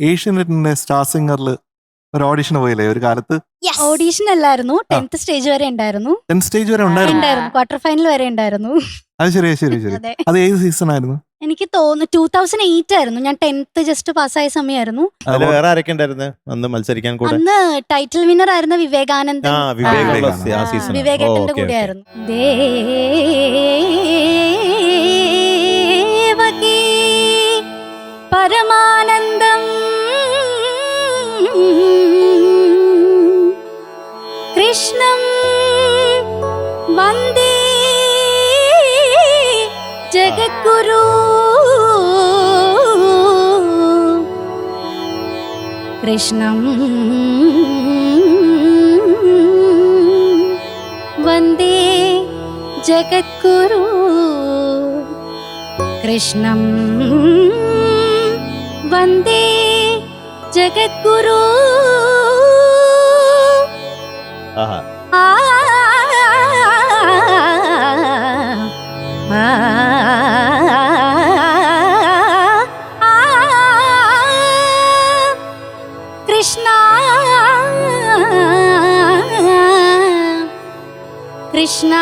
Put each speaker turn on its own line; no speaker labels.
ഏഷ്യനെറ്റിന്റെ star സിംഗറിൽ ഒരു audition പോയില്ലേ ഒരു കാലത്ത്?
ഓഡീഷൻ അല്ലായിരുന്നു, 10th സ്റ്റേജ് വരെ ഉണ്ടായിരുന്നു.
10th സ്റ്റേജ് വരെ ഉണ്ടായിരുന്നു.
ക്വാർട്ടർ ഫൈനൽ വരെ ഉണ്ടായിരുന്നു.
അത് ശരി.
അതെ.
അത് ഏത് സീസൺ ആയിരുന്നു?
എനിക്ക് തോന്നുന്നു 2008 ആയിരുന്നു. ഞാൻ 10th ജസ്റ്റ് പാസ്സായ സമയമായിരുന്നു.
അതില് വേറെ ആരൊക്കെ ഉണ്ടായിരുന്നു അന്ന് മത്സരിക്കാൻ കൂടെ?
അന്ന് ടൈറ്റിൽ വിന്നർ ആയിരുന്ന വിവേകാനന്ദൻ, വിവേകേട്ടന്റെ കൂടെ ആയിരുന്നു. ദേവകീ പരമാനന്ദം കൃഷ്ണം വന്ദേ ജഗദ്ഗുരു കൃഷ്ണം വന്ദേ ജഗദ്ഗുരു കൃഷ്ണം വന്ദേ ജഗദ്ഗുരു. കൃഷ്ണ കൃഷ്ണ